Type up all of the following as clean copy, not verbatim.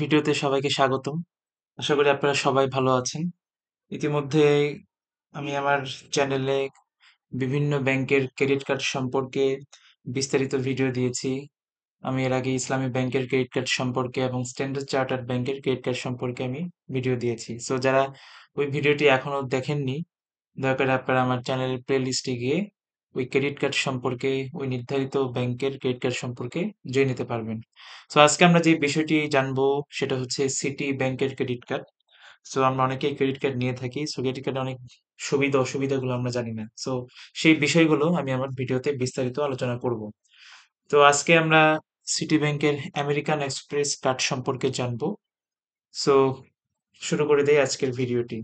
ভিডিওতে সবাইকে স্বাগতম। আশা করি আপনারা সবাই ভালো আছেন। ইতিমধ্যে আমি আমার চ্যানেলে বিভিন্ন ব্যাংকের ক্রেডিট কার্ড সম্পর্কে বিস্তারিত ভিডিও দিয়েছি। আমি এর আগে ইসলামী ব্যাংকের ক্রেডিট কার্ড সম্পর্কে এবং স্ট্যান্ডার্ড চার্টার্ড ব্যাংকের ক্রেডিট কার্ড সম্পর্কে আমি ভিডিও দিয়েছি। সো যারা ওই ভিডিওটি এখনো দেখেননি, দয়া করে আপনারা আমার চ্যানেলের প্লেলিস্টে গিয়ে ওই ক্রেডিট কার্ড সম্পর্কে, ওই নির্ধারিত ব্যাংকের ক্রেডিট কার্ড সম্পর্কে জেনে নিতে পারবেন। সো আজকে আমরা যে বিষয়টি জানবো সেটা হচ্ছে সিটি ব্যাংকের ক্রেডিট কার্ড। সো আমরা অনেকেই ক্রেডিট কার্ড নিয়ে থাকি। সো ক্রেডিট কার্ডে অনেক সুবিধা অসুবিধাগুলো আমরা জানি না। সো সেই বিষয়গুলো আমি আমার ভিডিওতে বিস্তারিত আলোচনা করব। তো আজকে আমরা সিটি ব্যাংকের আমেরিকান এক্সপ্রেস কার্ড সম্পর্কে জানবো। সো শুরু করে দেই আজকের ভিডিওটি।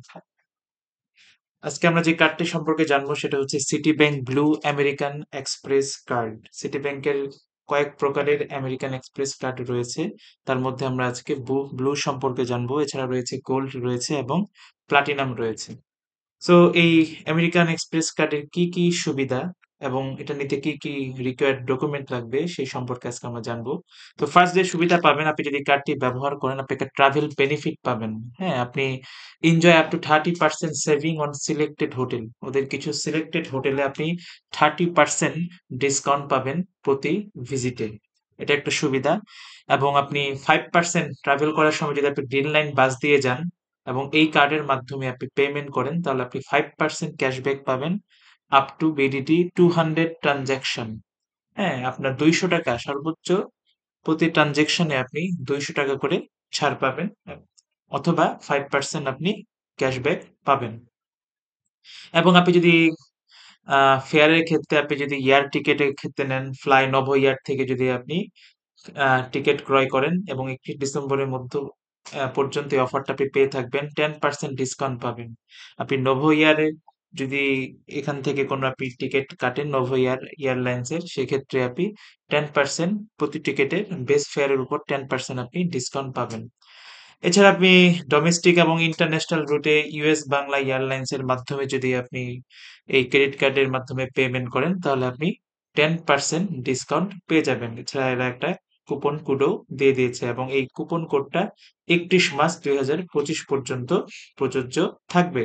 আজকে আমরা যে কার্ডটি সম্পর্কে জানবো সেটা হচ্ছে city bank blue American express card. City ব্যাংকের কয়েক প্রকারের আমেরিকান এক্সপ্রেস কার্ড রয়েছে। তার মধ্যে আমরা আজকে ব্লু সম্পর্কে জানবো। এছাড়া রয়েছে গোল্ড রয়েছে এবং প্লাটিনাম রয়েছে। সো এই আমেরিকান এক্সপ্রেস কার্ডের কি কি সুবিধা এবং এটা নিতে কি কি রিকোয়ার্ড ডকুমেন্ট লাগবে সেই সম্পর্কে আজকে আমরা জানবো। তো ফার্স্ট যে সুবিধা পাবেন, আপনি যদি কার্ডটি ব্যবহার করেন আপনি একটা ট্রাভেল বেনিফিট পাবেন। হ্যাঁ, আপনি enjoy up to 30% saving on selected hotel. ওদের কিছু সিলেক্টেড হোটেলে আপনি 30% ডিসকাউন্ট পাবেন প্রতি ভিজিটে। এটা একটা সুবিধা। এবং আপনি 5% ট্রাভেল করার সময় যদি আপনি গ্রিন লাইন বাস দিয়ে যান এবং এই কার্ডের মাধ্যমে আপনি পেমেন্ট করেন তাহলে আপনি 5% ক্যাশব্যাক পাবেন আপ টু বিডিটি 200 ট্রানজাকশন। হ্যাঁ, আপনার 200 টাকা সর্বোচ্চ প্রতি ট্রানজেকশনে আপনি 200 টাকা করে ছাড় পাবেন, অথবা 5% আপনি ক্যাশব্যাক পাবেন। এবং আপনি যদি ফেয়ারের ক্ষেত্রে আপনি যদি এয়ার টিকেটের ক্ষেত্রে নেন, ফ্লাই নভো এয়ার থেকে যদি আপনি টিকিট ক্রয় করেন এবং 31 ডিসেম্বরের মধ্য পর্যন্ত এই অফারটা আপনি পেয়ে থাকবেন, 10% ডিসকাউন্ট পাবেন। আপনি নোভো এয়ারে যদি এখান থেকে কোনো আপনি টিকিট কাটেন নোভো এয়ারলাইন্সের, সেক্ষেত্রে আপনি 10% প্রতি টিকিটের বেস ফেয়ারের উপর 10% আপনি ডিসকাউন্ট পাবেন। এছাড়া আপনি ডোমেস্টিক এবং ইন্টারন্যাশনাল রুটে ইউএস বাংলা এয়ারলাইন্সের মাধ্যমে যদি আপনি এই ক্রেডিট কার্ডের মাধ্যমে পেমেন্ট করেন তাহলে আপনি 10% ডিসকাউন্ট পেয়ে যাবেন। এছাড়া এরা একটা কুপন কোডও দিয়ে দিয়েছে এবং এই কুপন কোডটা 31 মার্চ 2025 পর্যন্ত প্রযোজ্য থাকবে।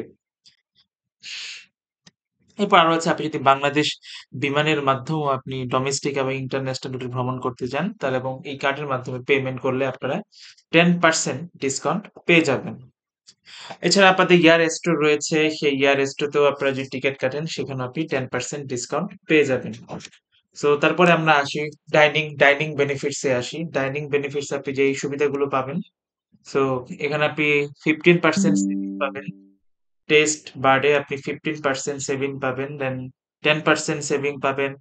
এরপর আরো আছে, আপনি যদি বাংলাদেশ বিমানের মাধ্যমেও আপনি ডোমেস্টিক এবং ইন্টারন্যাশনাল রুটে ভ্রমণ করতে চান তাহলে এবং এই কার্ডের মাধ্যমে পেমেন্ট করলে আপনারা 10% ডিসকাউন্ট পেয়ে যাবেন। এছাড়া আপনাদের ইয়ার স্টোর রয়েছে, সেই ইয়ার স্টোরতেও আপনারা যদি টিকিট কাটেন সেখানে আপনি 10% ডিসকাউন্ট পেয়ে যাবেন। সো তারপরে আমরা আসি ডাইনিং বেনিফিটস এ আসি। ডাইনিং বেনিফিটস আপনি যে সুবিধাগুলো পাবেন, সো এখানে আপনি 15% সেভিং পাবেন। টেস্ট বার্ডে আপনি 15% সেভিং পাবেন, দেন 10% সেভিং পাবেন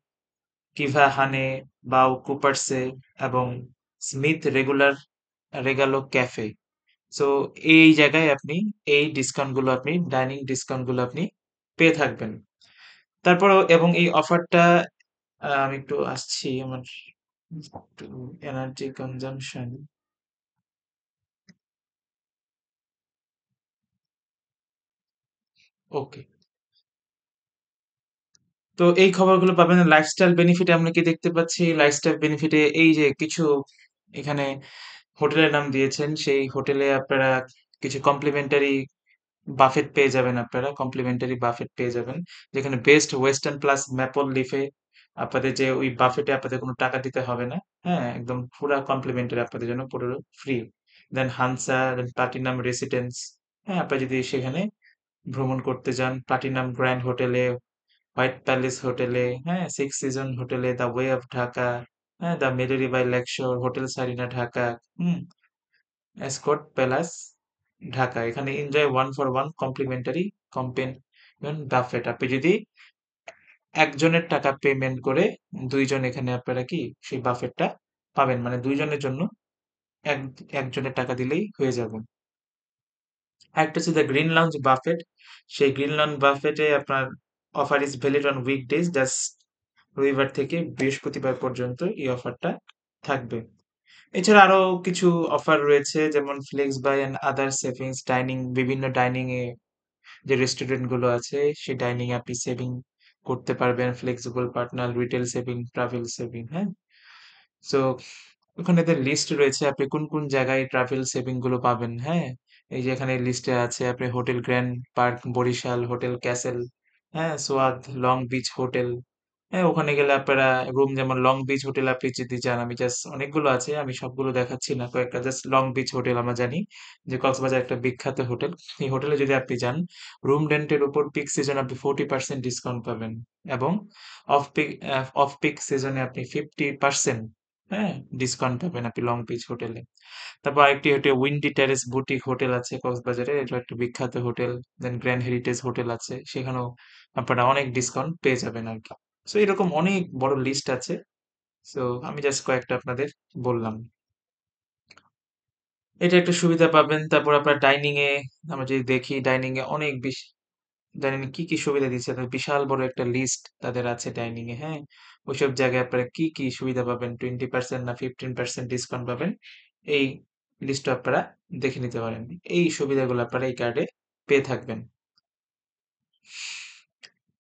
কিভা হানে, বাও কুপারসে এবং স্মিথ রেগালো ক্যাফে। সো এই জায়গায় আপনি এই ডিসকাউন্ট গুলো আপনি ডাইনিং ডিসকাউন্ট গুলো আপনি পেয়ে থাকবেন। তারপরেও এবং এই অফারটা আমি একটু আসছি আমার একটু এনার্জি কনজাম্পশন। ওকে, তো এই খবরগুলো পাবেন। লাইফস্টাইল বেনিফিটে আমরা কি দেখতে পাচ্ছি, লাইফস্টাইল বেনিফিটে এই যে কিছু এখানে হোটেলের নাম দিয়েছেন, সেই হোটেলে আপনারা কিছু কমপ্লিমেন্টারি বাফেট পেয়ে যাবেন। আপনারা কমপ্লিমেন্টারি বাফেট পেয়ে যাবেন, যেখানে বেস্ট ওয়েস্টার্ন প্লাস ম্যাপল লিফে আপনাদের যে ওই বাফেটে আপনাদের কোনো টাকা দিতে হবে না। হ্যাঁ, একদম পুরা কমপ্লিমেন্টারি আপনাদের জন্য, পুরো free. Then Hansa, then Platinum Residence. হ্যাঁ, আপনি যদি সেখানে ভ্রমণ করতে যান, প্লাটিনাম গ্র্যান্ড হোটেলে, হোয়াইট প্যালেস হোটেলে, হ্যাঁ, সিক্স সিজন হোটেলে, দ্য ওয়ে অফ ঢাকা, হ্যাঁ, the Mallory by Lakeshore, hotel Sarina Dhaka, hmm, Ascott Palace Dhaka. এখানে enjoy one for one complimentary companion buffet. আপনি যদি একজনের টাকা পেমেন্ট করে দুইজন এখানে আপনারা কি সেই বাফেটটা পাবেন, মানে দুইজনের জন্য এক একজনের টাকা দিলেই হয়ে যাবে। একটা হচ্ছে দ্য গ্রিন লাউঞ্জ বাফেট। সেই গ্রিন লাউঞ্জ বাফেটে আপনার offer is valid on weekdays, just রবিবার থেকে বৃহস্পতিবার পর্যন্ত এই অফারটা থাকবে। এছাড়া আরো কিছু অফার রয়েছে, যেমন flex buy and other savings dining. বিভিন্ন ডাইনিং এ যে রেস্টুরেন্ট গুলো আছে সেই ডাইনিং এ আপনি সেভিং করতে পারবেন, flexible partner retail saving travel saving. হ্যাঁ, সো ওখানে এদের লিস্ট রয়েছে আপনি কোন কোন জায়গায় ট্রাভেল সেভিং গুলো পাবেন, হ্যাঁ? এই যে এখানে লিস্টে আছে আপনি hotel grand park Barishal, hotel castle, হ্যাঁ? সোয়াদ লং বিচ হোটেল, হ্যাঁ? ওখানে গেলে আপনারা রুম যেমন লং বিচ হোটেল আপনি যদি যান, আমি জাস্ট অনেকগুলো আছে আমি সবগুলো দেখাচ্ছি না, কয়েকটা জাস্ট লং বিচ হোটেল আমরা জানি যে কক্সবাজার একটা বিখ্যাত হোটেল। এই হোটেলে যদি আপনি যান, রুম রেন্টের উপর পিক সিজন আপনি 40% ডিসকাউন্ট পাবেন এবং অফ পিক সিজনে আপনি 50%, হ্যাঁ, ডিসকাউন্ট পাবেন আপনি লং বিচ হোটেলে। তারপর আরেকটি hotel Windy terrace boutique hotel আছে কক্সবাজারে, এটা একটা বিখ্যাত হোটেল। দেন গ্র্যান্ড হেরিটেজ হোটেল আছে, সেখানেও আপনারা অনেক ডিসকাউন্ট পেয়ে যাবেন আর কি। সো এরকম অনেক বড় লিস্ট আছে। সো আমি জাস্ট কয়েকটা আপনাদের বললাম। এটা একটা সুবিধা পাবেন। তারপর আপনার ডাইনিং এ আমরা যদি দেখি, ডাইনিং এ অনেক বেশি, ডাইনিং এ কি কি সুবিধা দিচ্ছে, তাদের বিশাল বড় একটা লিস্ট তাদের আছে ডাইনিং এ, হ্যাঁ? ওইসব জায়গায় আপনারা কি কি সুবিধা পাবেন, 20% না 15% ডিসকাউন্ট পাবেন, এই লিস্টটা আপনারা দেখে নিতে পারেন। এই সুবিধাগুলো আপনারা এই কার্ডে পেয়ে থাকবেন।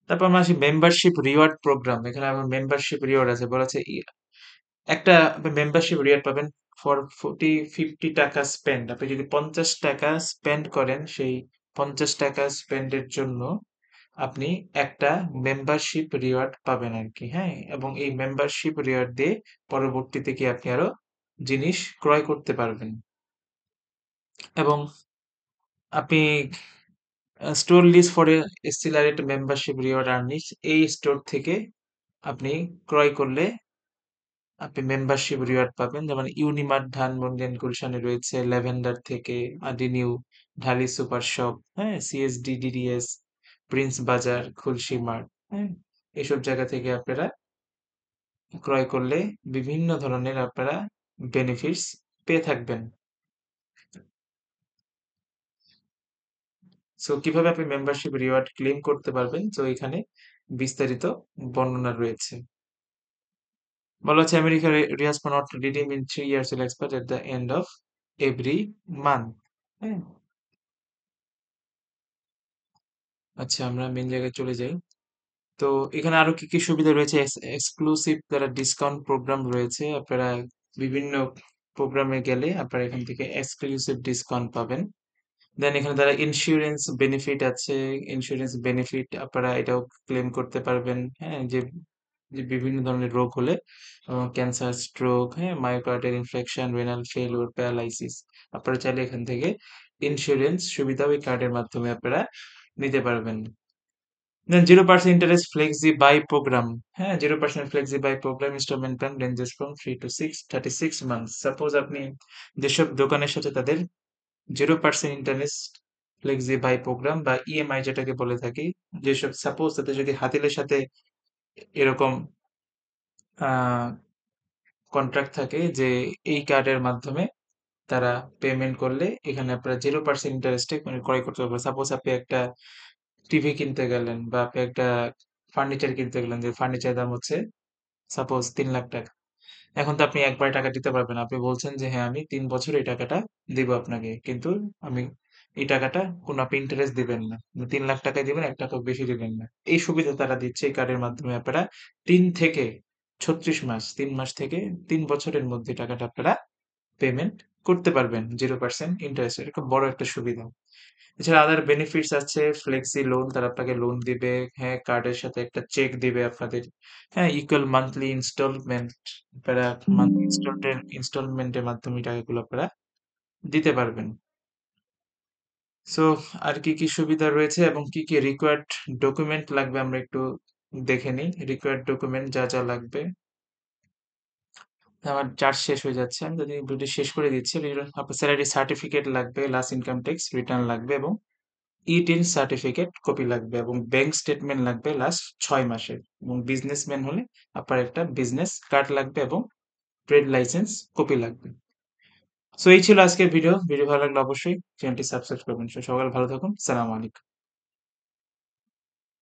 তারপর আমরা আসি মেম্বারশিপ রিওয়ার্ড প্রোগ্রাম। এখানে আবার মেম্বারশিপ রিওয়ার্ড আছে, বলা আছে একটা মেম্বারশিপ রিওয়ার্ড পাবেন ফর 50 টাকা স্পেন্ড। আপনি যদি 50 টাকা স্পেন্ড করেন, সেই 50 টাকা স্পেন্ডের জন্য আপনি একটা মেম্বারশিপ রিওয়ার্ড পাবেন আর কি, হ্যাঁ? এবং এই মেম্বারশিপ রিওয়ার্ড দিয়ে পরবর্তীতে কি আপনি আরো জিনিস ক্রয় করতে পারবেন এবং আপনি store list for accelerate membership reward earnings, এই স্টোর থেকে আপনি ক্রয় করলে আপনি মেম্বারশিপ রিওয়ার্ড পাবেন। যেমন ইউনিমার্ট ধানমন্ডি এন্ড গুলশানে রয়েছে, ল্যাভেন্ডার থেকে আদিনিউ, ঢালি সুপার শপ, হ্যাঁ, সিএসডি, ডিডিএস, প্রিন্স বাজার, খুলশি মার্ট, হ্যাঁ, এসব জায়গা থেকে আপনারা ক্রয় করলে বিভিন্ন ধরনের আপনারা বেনিফিটস পেয়ে থাকবেন। সো কিভাবে আপনি মেম্বারশিপ রিওয়ার্ড ক্লেম করতে পারবেন, তো এখানে বিস্তারিত বর্ণনা রয়েছে। বলা হচ্ছে America rewards not redeem in 3 years will expire at the end of every month, হ্যাঁ? আচ্ছা, আমরা মেইন জায়গায় চলে যাই। তো এখানে আরো কি কি সুবিধা রয়েছে, এক্সক্লুসিভ যারা ডিসকাউন্ট প্রোগ্রাম রয়েছে, আপনারা বিভিন্ন প্রোগ্রামে গেলে আপনারা এখান থেকে এক্সক্লুসিভ ডিসকাউন্ট পাবেন। দেন এখানে তারা ইন্স্যুরেন্স বেনিফিট আছে, ইন্স্যুরেন্স বেনিফিট আপনারা এটাও ক্লেম করতে পারবেন, হ্যাঁ? যে যে বিভিন্ন ধরনের রোগ হলে ক্যান্সার, স্ট্রোক, হ্যাঁ, myocardial infection, renal failure, paralysis, আপনারা চাইলে এখান থেকে ইন্স্যুরেন্স সুবিধা ওই কার্ডের মাধ্যমে আপনারা নিতে পারবেন। Then 0% interest flexi buy programme, হ্যাঁ, 0% flexi buy programme instalment plan ranges from 3 to 36 months. Suppose আপনি যেসব দোকানের সাথে তাদের 0% ইন্টারেস্ট ফ্লেক্সি বাই প্রোগ্রাম বা ইএমআই যেটাকে বলে থাকি, যেসব সাপোজ তাদের যদি হাতিলের সাথে এরকম কন্ট্রাক্ট থাকে যে এই কার্ডের মাধ্যমে তারা পেমেন্ট করলে এখানে আপনারা 0% ইন্টারেস্টে ক্রয় করতে পারবেন। সাপোজ আপনি একটা টিভি কিনতে গেলেন বা আপনি একটা ফার্নিচার কিনতে গেলেন, যে ফার্নিচার দাম হচ্ছে সাপোজ 3 লাখ টাকা। এখন তো আপনি একবারে টাকা দিতে পারবেন না। আপনি বলছেন যে হ্যাঁ, আমি 3 বছর এই টাকাটা দিব আপনাকে, কিন্তু আমি এই টাকাটা কোনো আপনি ইন্টারেস্ট দিবেন না, 3 লাখ টাকাই দিবেন, 1 টাকাও বেশি দিবেন না। এই সুবিধা তারা দিচ্ছে এই কার্ডের মাধ্যমে। আপনারা 3 থেকে 36 মাস, 3 মাস থেকে 3 বছরের মধ্যে টাকাটা আপনারা পেমেন্ট করতে পারবেন 0% ইন্টারেস্ট। এটা খুব বড় একটা সুবিধা। এছাড়া আদার বেনিফিটস আছে, ফ্লেক্সি লোন, তারা আপনাকে লোন দিবে, হ্যাঁ, কার্ডের সাথে একটা চেক দিবে আপনাদের, হ্যাঁ, ইকুয়াল মান্থলি ইনস্টলমেন্ট, আপনারা মান্থলি ইনস্টলমেন্টের মাধ্যমে টাকাগুলো আপনারা দিতে পারবেন। সো আর কি কি সুবিধা রয়েছে এবং কি কি রিকোয়ার্ড ডকুমেন্ট লাগবে আমরা একটু দেখে নিই। রিকোয়ার্ড ডকুমেন্ট যা যা লাগবে, আমার চার্জ শেষ হয়ে যাচ্ছে, আমি যদি ভিডিও শেষ করে দিচ্ছি। আপনার স্যালারি সার্টিফিকেট লাগবে, লাস্ট ইনকাম ট্যাক্স রিটার্ন লাগবে এবং ই-টিন সার্টিফিকেট কপি লাগবে এবং ব্যাংক স্টেটমেন্ট লাগবে লাস্ট 6 মাসের, এবং বিজনেসম্যান হলে আপনার একটা বিজনেস কার্ড লাগবে এবং ট্রেড লাইসেন্স কপি লাগবে। সো এই ছিল আজকের ভিডিও। ভিডিও ভালো লাগলে অবশ্যই চ্যানেলটি সাবস্ক্রাইব করবেন। সো সকাল ভালো থাকুন। সালাম আলাইকুম।